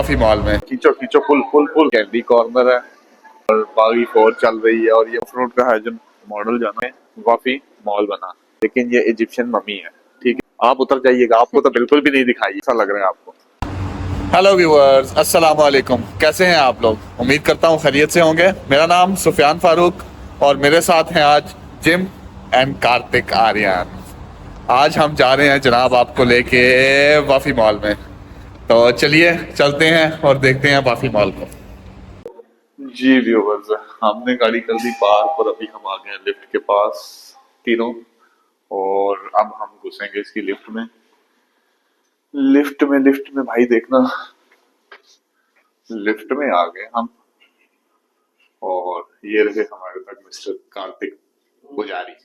वाफी mall में। खींचो खींचो, पुल पुल पुल। कैंडी कॉर्नर है और बागी फोर चल रही है और ये फ्रूट का है जो मॉडल जाना है वाफी मॉल बना, लेकिन ये इजिप्शियन मम्मी है। ठीक है, आप उतर जाइएगा, आपको तो बिल्कुल भी नहीं दिखाई, ऐसा लग रहा है आपको। हेलो व्यूअर्स, अस्सलाम वालेकुम। कैसे हैं आप लोग? उम्मीद करता हूँ खैरियत से होंगे। मेरा नाम सुफियान फारूक और मेरे साथ हैं आज जिम एंड कार्तिक आर्यन। आज हम जा रहे हैं जनाब आपको लेके वाफी मॉल में, तो चलिए चलते हैं और देखते हैं वाफी मॉल को। जी व्यूअर्स, हमने गाड़ी कर दी पार्क और अभी हम आ गए हैं लिफ्ट के पास तीनों, और अब हम घुसेंगे इसकी लिफ्ट में भाई देखना, लिफ्ट में आ गए हम। और ये रहे हमारे तक मिस्टर कार्तिक पुजारी,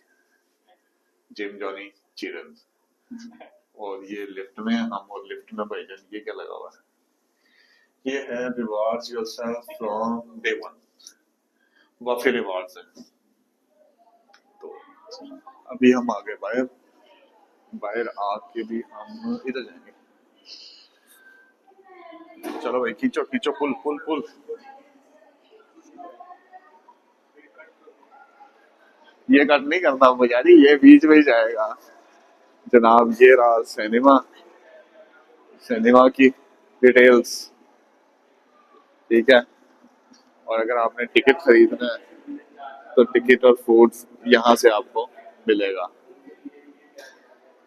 जिम जॉनी चिरन। और ये लिफ्ट में हम, और लिफ्ट में भाईजान ये क्या लगा हुआ है, ये है rewards yourself from day one. Wafi rewards है। तो अभी हम आ गए बाहर, बाहर आके भी हम इधर जाएंगे। चलो भाई, खींचो खींचो, पुल पुल पुल। ये कट नहीं करना पुजारी, ये बीच में ही जाएगा जनाब। ये रहा सिनेमा, सिनेमा की डिटेल्स। ठीक है, और अगर आपने टिकट खरीदना है तो टिकट और फूड्स यहाँ से आपको मिलेगा।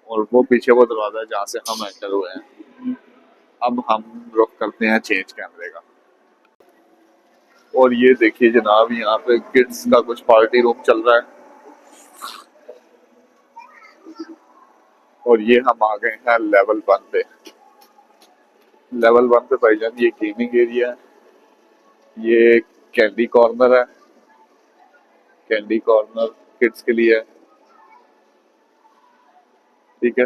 और वो पीछे वो दरवाजा है जहाँ से हम एंटर हुए हैं। अब हम रुख करते हैं चेंज कैमरे का। और ये देखिए जनाब, यहाँ पे किड्स का कुछ पार्टी रूम चल रहा है। और ये हम आ गए हैं लेवल 1 पे। लेवल 1 पे भाईजान ये गेमिंग एरिया है, ये कैंडी कॉर्नर है। कैंडी कॉर्नर किड्स के लिए है। ठीक है,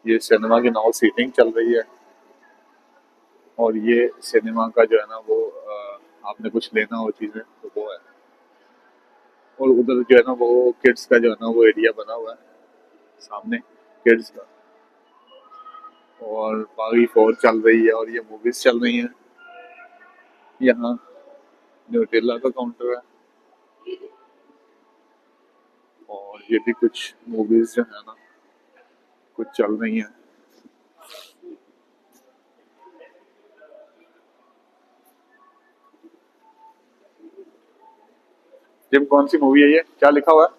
ये सिनेमा की नाउ सीटिंग चल रही है। और ये सिनेमा का जो है ना वो आपने कुछ लेना हो चीजें तो वो है। और उधर जो है ना वो किड्स का जो है ना वो एरिया बना हुआ है सामने, किड्स का। और बागी फोर चल रही है और ये मूवीज चल रही हैं। यहाँ न्यूटेला का काउंटर है और ये भी कुछ मूवीज जो है ना कुछ चल रही हैं। जिम कौन सी मूवी है ये, क्या लिखा हुआ है?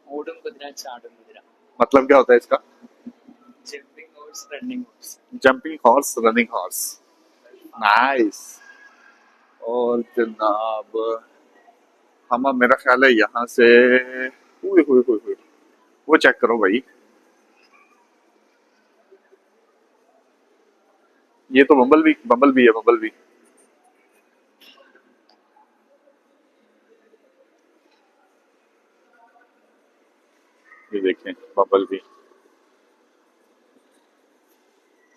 ओडम कुदिरा चाडम कुदिरा। मतलब क्या होता है इसका? Jumping horse running horse. Jumping horse running horse, nice. और जनाब हम, अब मेरा ख्याल है यहाँ से, हुई वो चेक करो भाई, ये तो बम्बल भी है, बम्बल भी। ये देखें बम्बल भी।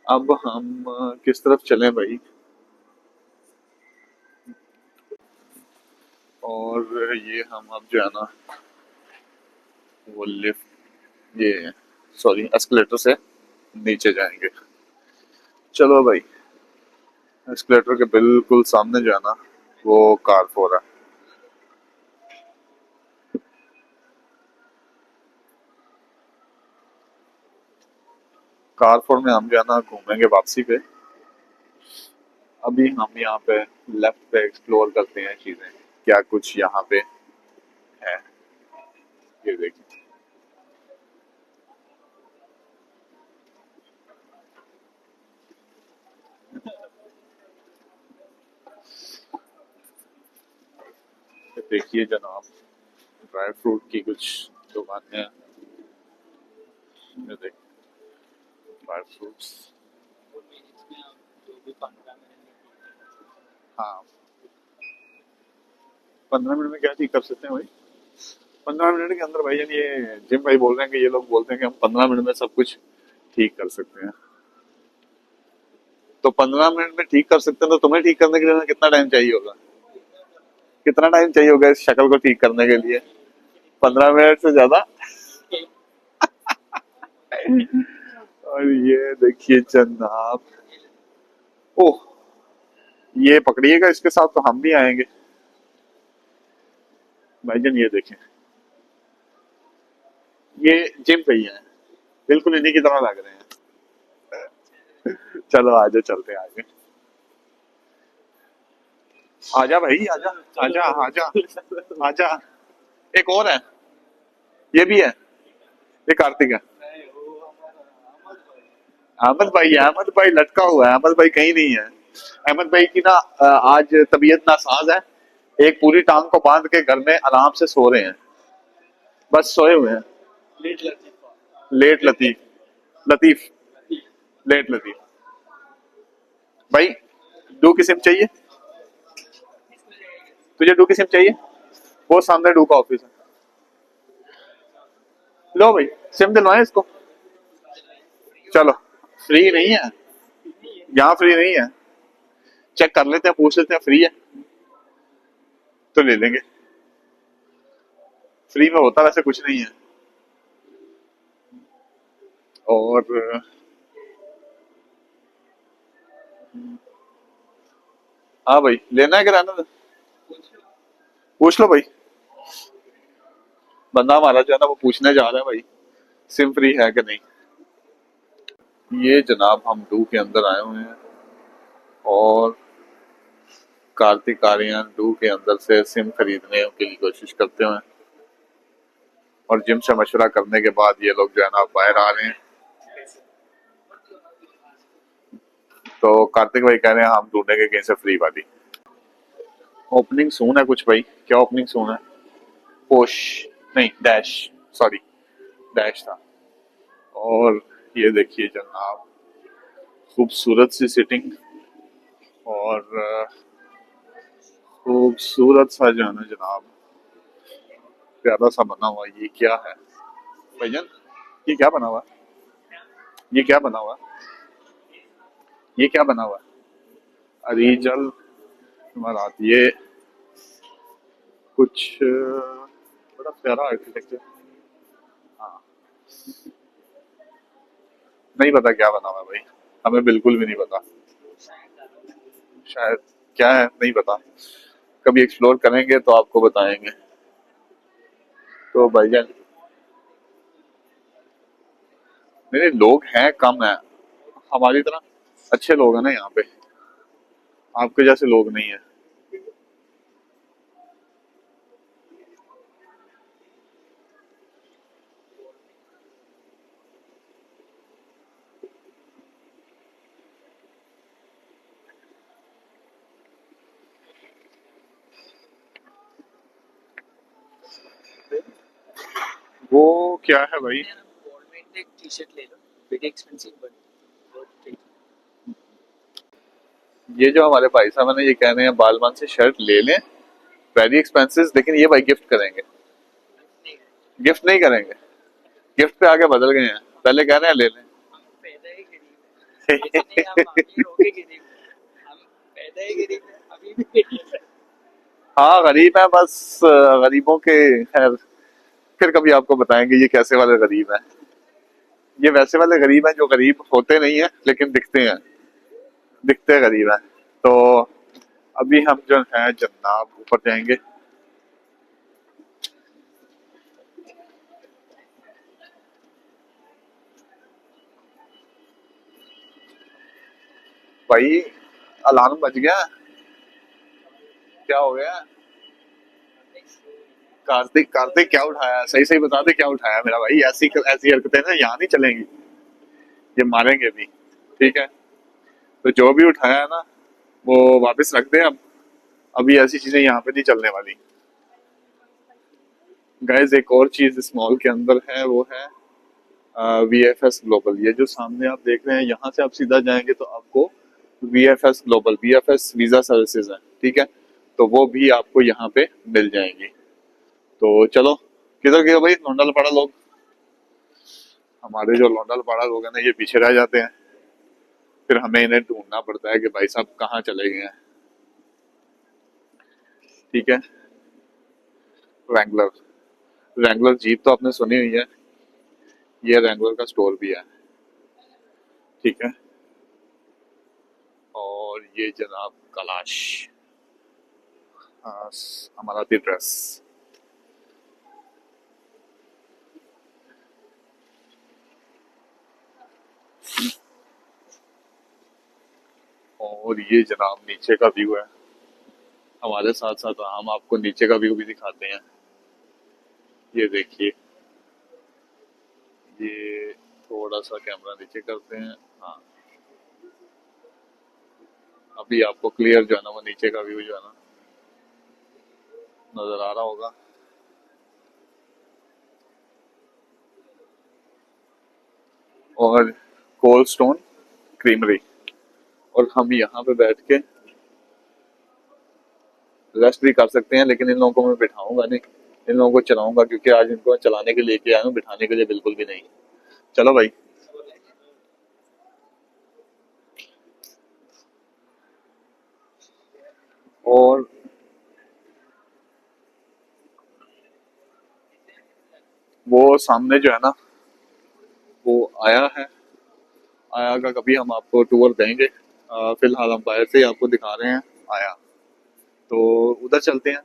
अब हम किस तरफ चलें भाई? और ये हम अब जो है ना वो लिफ्ट, ये सॉरी एस्केलेटर से नीचे जाएंगे। चलो भाई, एस्केलेटर के बिल्कुल सामने जो है ना वो कारफोर है। कारफोर में हम जो है ना घूमेंगे वापसी पे। अभी हम यहाँ पे लेफ्ट पे एक्सप्लोर करते हैं चीजें, क्या कुछ यहाँ पे है। ये देखिए, देखिए जनाब, ड्राई फ्रूट की कुछ दुकानें हैं। ये देखिए ड्राई फ्रूट्स। हाँ, 15 मिनट में क्या ठीक कर सकते हैं भाई? 15 मिनट के अंदर भाई, ये जिम भाई बोल रहे हैं कि ये लोग बोलते हैं कि हम 15 मिनट में सब कुछ ठीक कर सकते हैं। तो 15 मिनट में ठीक कर सकते हैं, तो तुम्हें ठीक करने के लिए कितना टाइम चाहिए होगा? कितना टाइम चाहिए होगा इस शक्ल को ठीक करने के लिए? 15 मिनट से ज्यादा? और ये देखिए जनाब, ओह ये पकड़िएगा, इसके साथ तो हम भी आएंगे। भाईजान ये देखें, ये जिम भैया है, बिल्कुल इन्हीं की तरह लग रहे हैं। चलो आजा, चलते हैं आगे। आजा भाई, आजा आजा आजा आजा। एक और है, ये भी है, ये कार्तिक है। अहमद भाई है, अहमद भाई लटका हुआ है, अहमद भाई कहीं नहीं है। अहमद भाई की ना आज तबीयत नासाज है, एक पूरी टांग को बांध के घर में आराम से सो रहे हैं, बस सोए हुए हैं। लेट लतीफा। लेट लतीफ, लतीफ, लेट लतीफ। भाई डू की सिम चाहिए? तुझे डू की सिम चाहिए? वो सामने डू का ऑफिस है, लो भाई सिम दिलवाए इसको। चलो, फ्री नहीं है यहाँ, फ्री नहीं है। चेक कर लेते हैं, पूछ लेते हैं, फ्री है तो ले लेंगे। फ्री में होता वैसे कुछ नहीं है। और हाँ भाई, लेना है कि रहना है? पूछ लो भाई। बंदा हमारा जो है ना वो पूछने जा रहा है भाई, सिम फ्री है कि नहीं। ये जनाब हम डू के अंदर आए हुए हैं और कार्तिक आर्यन डू के अंदर से सिम खरीदने की कोशिश करते हैं, और जिम से मशवरा करने के बाद ये लोग जो है ना बाहर आ रहे हैं। तो कार्तिक भाई कह रहे हैं हम ढूंढेंगे कहीं से फ्री वाली। ओपनिंग सून है कुछ भाई, क्या ओपनिंग सून है? पोश नहीं, डैश, सॉरी डैश था। और ये देखिए जनाब, खूबसूरत सी सिटिंग और खूबसूरत सा जो है ना जनाब, प्यारा सा बना हुआ। ये क्या है भैया, ये क्या बना हुआ? ये क्या बना हुआ? ये क्या बना हुआ? अरीजल इमारत, ये कुछ बड़ा प्यारा आर्किटेक्चर। हाँ, नहीं पता क्या बना हुआ है भाई, हमें बिल्कुल भी नहीं पता। शायद, क्या है नहीं पता, कभी एक्सप्लोर करेंगे तो आपको बताएंगे। तो भाईजान मेरे लोग हैं कम है, हमारी तरह अच्छे लोग हैं ना यहाँ पे, आपके जैसे लोग नहीं है। वो क्या है भाई? गवर्नमेंट एक टी शर्ट ले लो, वेरी एक्सपेंसिव बट ये जो हमारे भाई साहब है ना, ये कह रहे हैं बालमान से शर्ट ले लें, वेरी एक्सपेंसिव, लेकिन ये भाई गिफ्ट करेंगे। गिफ्ट नहीं करेंगे, गिफ्ट पे आगे बदल गए हैं, पहले कह रहे हैं ले लें। हम पैदा ही गरीब है। ऐसा नहीं हम अमीर होके गरीब है, हम पैदा ही गरीब है, अभी भी गरीब है। हाँ गरीब है बस, गरीबों के खैर फिर कभी आपको बताएंगे ये कैसे वाले गरीब हैं। ये वैसे वाले गरीब हैं जो गरीब होते नहीं है लेकिन दिखते हैं, दिखते गरीब हैं। तो अभी हम जो है जनाब ऊपर जाएंगे। भाई अलार्म बज गया, क्या हो गया? कार्तिक, कार्तिक क्या उठाया? सही सही बता दे क्या उठाया मेरा भाई, ऐसी ऐसी हरकतें ना यहाँ नहीं चलेंगी, ये मारेंगे भी, ठीक है? तो जो भी उठाया है ना वो वापस रख दे अब, अभी ऐसी चीजें यहाँ पे नहीं चलने वाली। गाइस एक और चीज इस मॉल के अंदर है, वो है VFS ग्लोबल। ये जो सामने आप देख रहे हैं, यहाँ से आप सीधा जाएंगे तो आपको VFS global, VFS visa services है, ठीक है? तो वो भी आपको यहाँ पे मिल जाएंगी। तो चलो, किधर गए भाई लोंडल पाड़ा लोग? हमारे जो लोंडल पाड़ा लोग हैं ना, ये पीछे रह जाते हैं, फिर हमें इन्हें ढूंढना पड़ता है कि भाई साहब कहाँ चले गए हैं, ठीक है? रैंगलर, रैंगलर जीप तो आपने सुनी हुई है, ये रैंगलर का स्टोर भी है, ठीक है? और और ये जनाब कलाश, अमाराती ड्रेस। और ये जनाब नीचे का व्यू है। हमारे साथ साथ हम आपको नीचे का व्यू भी दिखाते हैं। ये देखिए, ये थोड़ा सा कैमरा नीचे करते हैं। हाँ, अभी आपको क्लियर जो है ना वो नीचे का व्यू जो है ना नजर आ रहा होगा। और कोल्ड स्टोन क्रीमरी। और हम यहाँ पे बैठ के रेस्ट भी कर सकते हैं, लेकिन इन लोगों को मैं बिठाऊंगा नहीं, इन लोगों को चलाऊंगा, क्योंकि आज इनको चलाने के लिए लेके आया हूँ, बिठाने के लिए बिल्कुल भी नहीं। चलो भाई। और वो सामने जो है ना वो आया है, आया का कभी हम आपको टूर देंगे। फिलहाल हम बाहर से ही आपको दिखा रहे हैं आया। तो उधर चलते हैं।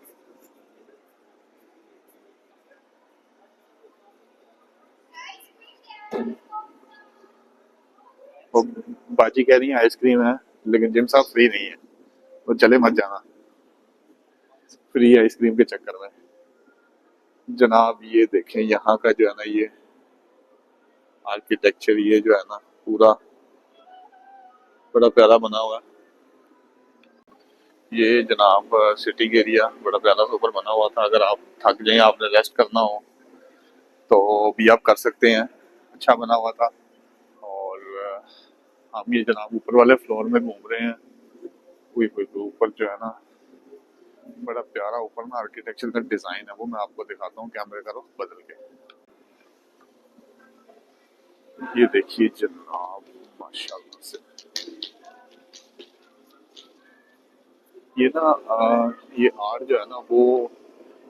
वो बाजी कह रही है आइसक्रीम है, लेकिन जिम साहब फ्री नहीं है, तो चले मत जाना फ्री आइसक्रीम के चक्कर में। जनाब ये देखें यहाँ का जो है ना ये आर्किटेक्चर, ये जो है ना पूरा बड़ा प्यारा बना हुआ है। ये जनाब सिटिंग एरिया बड़ा प्यारा सा ऊपर बना हुआ था। अगर आप थक जाए, आपने रेस्ट करना हो तो भी आप कर सकते हैं, अच्छा बना हुआ था। और हम ये जनाब ऊपर वाले फ्लोर में घूम रहे हैं। कोई कोई तो ऊपर जो है ना बड़ा प्यारा ऊपर ना आर्किटेक्चर का डिजाइन है, वो मैं आपको दिखाता हूँ कैमरे का रुख बदल के। ये देखिए जनाब, माशाल्लाह से ये ना ये आर्ट जो है ना वो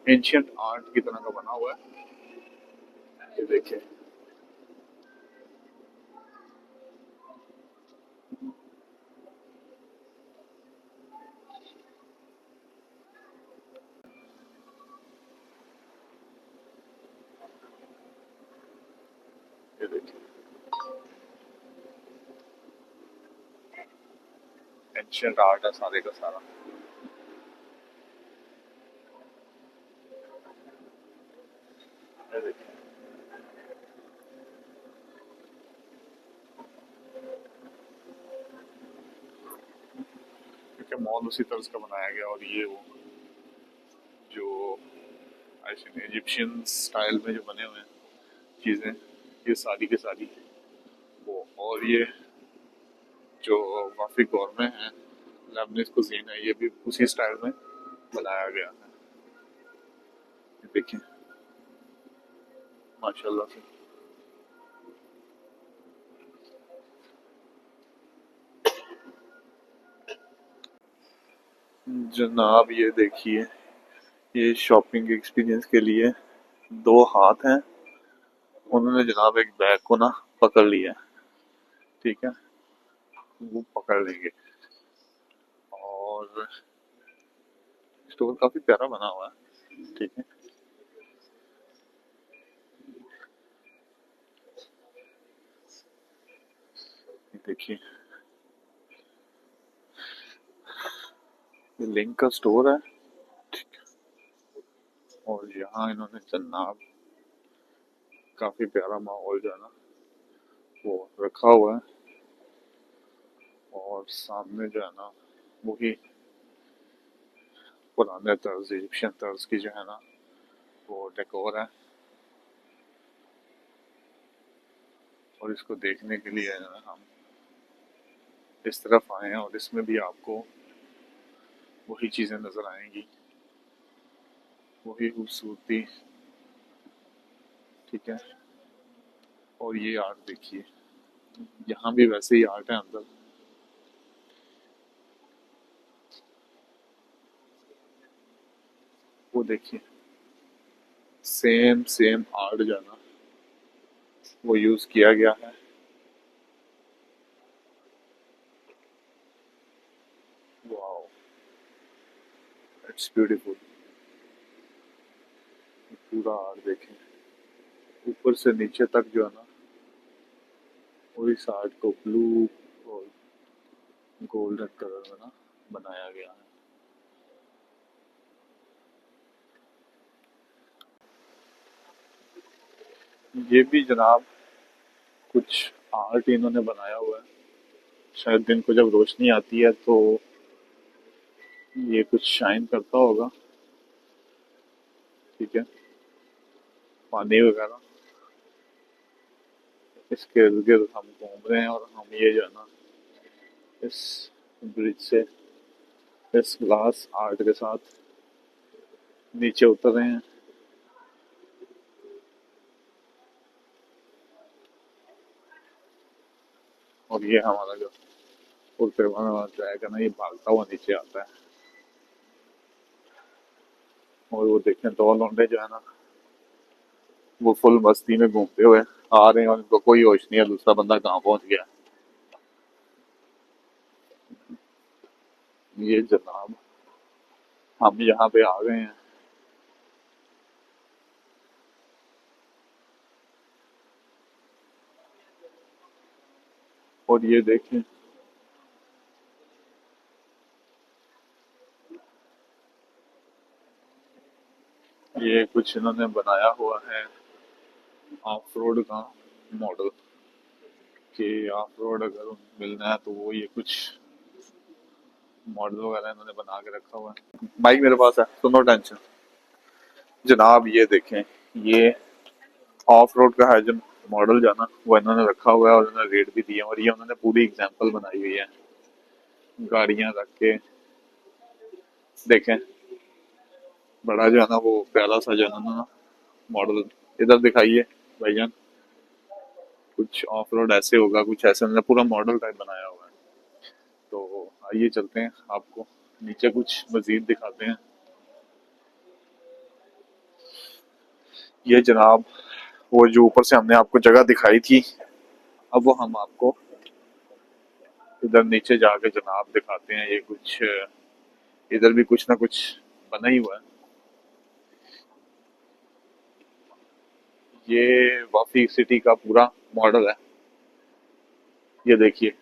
एंशियंट आर्ट की तरह का बना हुआ है। ये देखिए, ये देखिए एंशियंट आर्ट है सारे का सारा। ये देखिए, क्योंकि मॉल उसी तरह का बनाया गया। और ये वो जो आई थिंक इजिप्शियन स्टाइल में जो बने हुए हैं चीजें, ये सारी की सारी वो। और ये जो वाफी गौरमें हैं, लेबनीज कुजीन है, ये भी उसी स्टाइल में बनाया गया है। ये देखिए माशाल्लाह से। जनाब ये देखिए, ये शॉपिंग एक्सपीरियंस के लिए दो हाथ हैं, उन्होंने जनाब एक बैग को ना पकड़ लिया है, ठीक है, वो पकड़ लेंगे। और स्टोर काफी प्यारा बना हुआ है, ठीक है। ये देखिए, ये लिंक का स्टोर है, ठीक है। और यहाँ इन्होंने जनाब काफी प्यारा माहौल जो है ना वो रखा हुआ है। और सामने जो है ना वही पुराने तर्ज इजिप्शियन तर्ज की जो है ना वो डेकोर है। और इसको देखने के लिए हम इस तरफ आए हैं, और इसमें भी आपको वही चीजें नजर आएंगी, वही खूबसूरती, ठीक है। और ये आर्ट देखिए, यहाँ भी वैसे ही आर्ट है अंदर। वो देखिए सेम सेम आर्ट जो है ना वो यूज किया गया है। Wow, it's beautiful. पूरा आर्ट देखें, ऊपर से नीचे तक जो है ना, वो इस आर्ट को ब्लू और गोल्डन कलर में ना बनाया गया है। ये भी जनाब कुछ आर्ट इन्होंने बनाया हुआ है, शायद दिन को जब रोशनी आती है तो ये कुछ शाइन करता होगा। ठीक है, पानी वगैरह, इसके इर्द गिर्द हम घूम रहे हैं और हम ये जो है ना इस ब्रिज से इस ग्लास आर्ट के साथ नीचे उतर रहे हैं। और ये हमारा जो उड़ते हुआ ट्रैक है ना, ये भागता हुआ नीचे आता है। और वो देखें, दो लौंडे जो है ना, वो फुल मस्ती में घूमते हुए आ रहे हैं और इनको कोई होश नहीं है दूसरा बंदा कहाँ पहुंच गया। ये जनाब हम यहाँ पे आ गए हैं। और ये देखें, ये कुछ इन्होंने बनाया हुआ है ऑफ रोड का मॉडल, कि ऑफ रोड अगर मिलना है तो वो ये कुछ मॉडल वगैरह इन्होंने बना के रखा हुआ है। बाइक मेरे पास है, तो नो टेंशन जनाब। ये देखें, ये ऑफ रोड का है जो मॉडल जो है ना, वो इन्होंने रखा हुआ है और इन्होंने रेट भी दिया, और ये उन्होंने पूरी एग्जांपल बनाई हुई है गाड़ियां रख के। देखें, बड़ा जो है ना वो प्यारा सा जो है ना मॉडल। इधर दिखाइए भाईजान, कुछ ऑफ रोड ऐसे होगा, कुछ ऐसे उन्होंने पूरा मॉडल टाइप बनाया हुआ है। तो आइए चलते हैं, आपको नीचे कुछ मजीद दिखाते हैं। ये जनाब वो जो ऊपर से हमने आपको जगह दिखाई थी, अब वो हम आपको इधर नीचे जाके जनाब दिखाते हैं। ये कुछ इधर भी कुछ ना कुछ बना ही हुआ है। ये वाफी सिटी का पूरा मॉडल है, ये देखिए।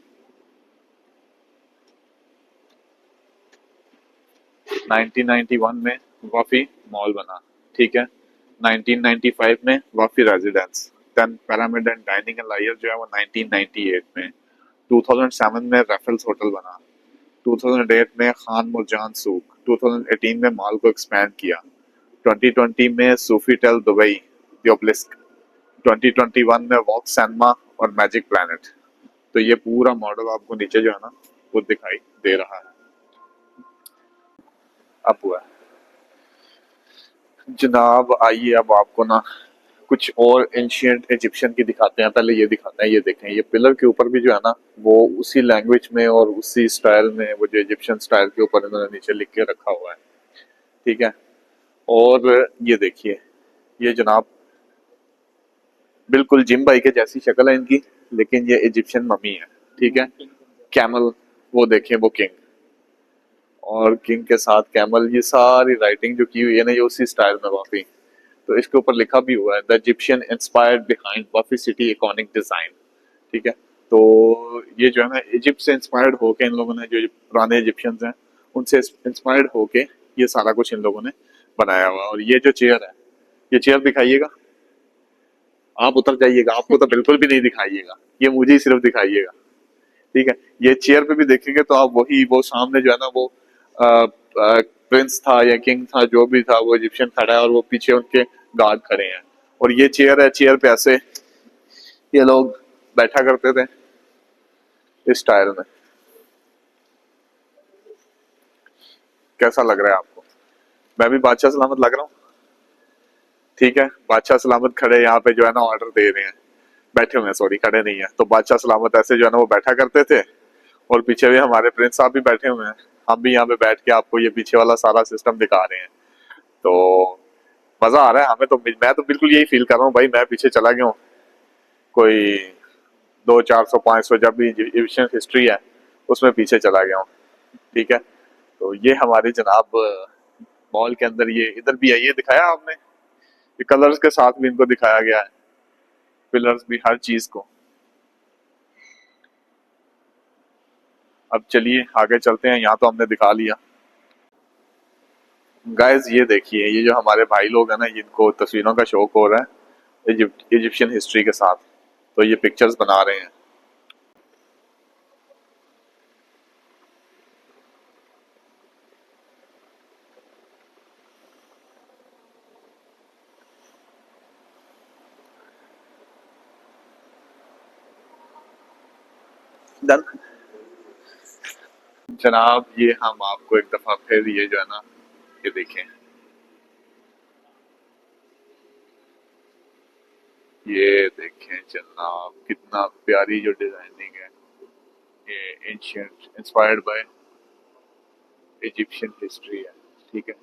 1991 में वाफी मॉल बना, ठीक है। 1995 में Wafi residence, then pyramid and dining and liar जो है वो 1998 में। 2007 में रेफल्स होटल बना। 2008 में खान मुरजान सूक। 2018 में मॉल को एक्सपैंड किया। 2020 में सोफीटेल दुबई द ओबलिस्क। 2021 में वॉक सैनमा और मैजिक प्लैनेट। तो ये पूरा मॉडल आपको नीचे जो है ना वो दिखाई दे रहा है। अब हुआ जनाब, आइए अब आपको ना कुछ और एंशियंट इजिप्शियन की दिखाते हैं। पहले ये दिखाते हैं, ये देखें, ये पिलर के ऊपर भी जो है ना वो उसी लैंग्वेज में और उसी स्टाइल में, वो जो इजिप्शियन स्टाइल के ऊपर इन्होंने नीचे लिख के रखा हुआ है, ठीक है। और ये देखिए, ये जनाब बिल्कुल जिम भाई के जैसी शक्ल है इनकी, लेकिन ये इजिप्शियन मम्मी है, ठीक है। कैमल, वो देखें, वो किंग, और किंग के साथ कैमल, ये सारी राइटिंग जो की हुई है ना ये उसी स्टाइल में वाकई। तो इसके ऊपर लिखा भी हुआ है, the Egyptian inspired behind Wafi City iconic design, ठीक है। तो ये जो है ना इजिप्ट से इंस्पायर्ड होके इन लोगों ने, जो पुराने इजिप्शियंस हैं उनसे इंस्पायर्ड होके ये सारा कुछ इन लोगों ने बनाया हुआ। और ये जो चेयर है, ये चेयर दिखाइएगा, आप उतर जाइएगा, आपको तो बिल्कुल भी नहीं दिखाइएगा, ये मुझे ही सिर्फ दिखाइएगा, ठीक है। ये चेयर पे भी देखेंगे तो आप वही, वो सामने जो है ना वो प्रिंस था या किंग था, जो भी था, वो इजिप्शियन खड़ा है और वो पीछे उनके गार्ड खड़े हैं। और ये चेयर है, चेयर पे ऐसे ये लोग बैठा करते थे इस स्टाइल में। कैसा लग रहा है आपको? मैं भी बादशाह सलामत लग रहा हूँ, ठीक है। बादशाह सलामत खड़े यहाँ पे जो है ना ऑर्डर दे रहे हैं, बैठे हुए हैं, सॉरी खड़े नहीं है। तो बादशाह सलामत ऐसे जो है ना वो बैठा करते थे, और पीछे भी हमारे प्रिंस साहब भी बैठे हुए हैं। हम भी यहाँ पे बैठ के आपको ये पीछे वाला सारा सिस्टम दिखा रहे हैं। तो मजा आ रहा है हमें तो, मैं तो बिल्कुल यही फील कर रहा हूँ भाई, मैं पीछे चला गया हूँ कोई 200, 400, 500 जब भी इजिप्शियन हिस्ट्री है उसमें पीछे चला गया हूँ, ठीक है। तो ये हमारे जनाब मॉल के अंदर, ये इधर भी है, ये दिखाया आपने, ये कलर्स के साथ भी इनको दिखाया गया है, पिलर्स भी, हर चीज को। अब चलिए आगे चलते हैं, यहाँ तो हमने दिखा लिया। गाइस ये देखिए, ये जो हमारे भाई लोग हैं ना, जिनको तस्वीरों का शौक हो रहा है इजिप्शियन हिस्ट्री के साथ, तो ये पिक्चर्स बना रहे हैं। डन जनाब, ये हम आपको एक दफा फिर ये जो है ना, ये देखें, ये देखें जनाब, कितना प्यारी जो डिजाइनिंग है। ये ancient, inspired by Egyptian history है, ठीक है,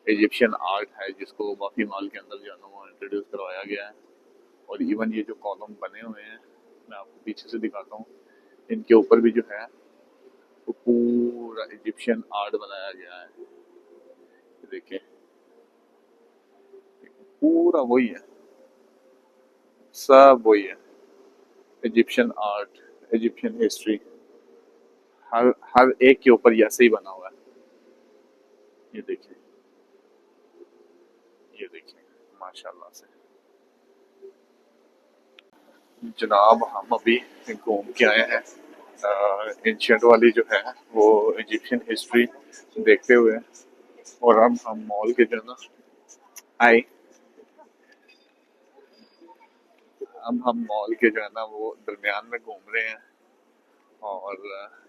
इजिप्शियन आर्ट है, जिसको वाफी मॉल के अंदर जो है ना वो इंट्रोड्यूस करवाया गया है। और इवन ये जो कॉलम बने हुए हैं, मैं आपको पीछे से दिखाता हूँ, इनके ऊपर भी जो है वो पूरा इजिप्शियन आर्ट बनाया गया है। देखिए पूरा वही है, सब वही है, इजिप्शियन आर्ट, इजिप्शियन हिस्ट्री, हर हर एक के ऊपर ऐसे ही बना हुआ है। ये देखिए, ये देखिए माशाल्लाह से। जनाब हम अभी घूम के आए हैं, एंशियंट वाली जो है वो इजिप्शियन हिस्ट्री देखते हुए, और अब हम मॉल के जो है ना, आए, अब हम मॉल के जो है ना वो दरमियान में घूम रहे हैं। और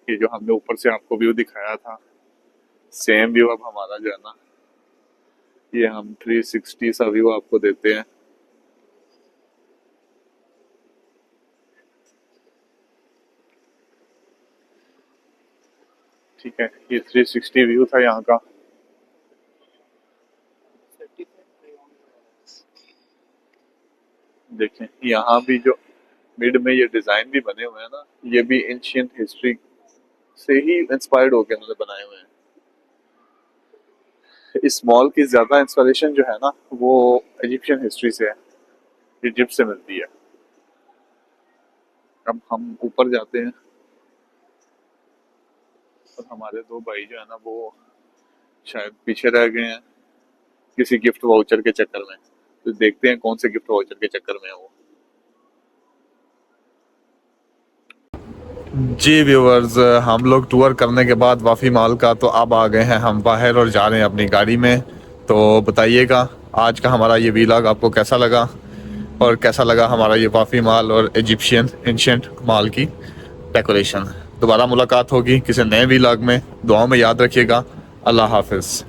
ये जो हमने ऊपर से आपको व्यू दिखाया था, सेम व्यू अब हमारा जो है ना, ये हम 360 सा व्यू आपको देते हैं। ठीक है, ये 360 व्यू था यहाँ का। देखें यहाँ भी जो मिड में ये डिजाइन भी बने हुए हैं ना, ये भी एंशियंट हिस्ट्री से ही इंस्पायर्ड होकर उन्होंने बनाए हुए हैं। इस मॉल की ज्यादा इंस्पिरेशन जो है ना वो इजिप्शियन हिस्ट्री से है, इजिप्ट से मिलती है। अब हम ऊपर जाते हैं, और हमारे दो भाई जो है ना वो शायद पीछे रह गए हैं किसी गिफ्ट वाउचर के चक्कर में, तो देखते हैं कौन से गिफ्ट वाउचर के चक्कर में है वो। जी व्यूअर्स, हम लोग टूर करने के बाद वाफी मॉल का, तो अब आ गए हैं हम बाहर और जा रहे हैं अपनी गाड़ी में। तो बताइएगा आज का हमारा ये व्लॉग आपको कैसा लगा, और कैसा लगा हमारा ये वाफी मॉल और इजिप्शियन एंशियंट मॉल की डेकोरेशन। दोबारा मुलाकात होगी किसी नए व्लॉग में, दुआओं में याद रखिएगा। अल्लाह हाफिज़।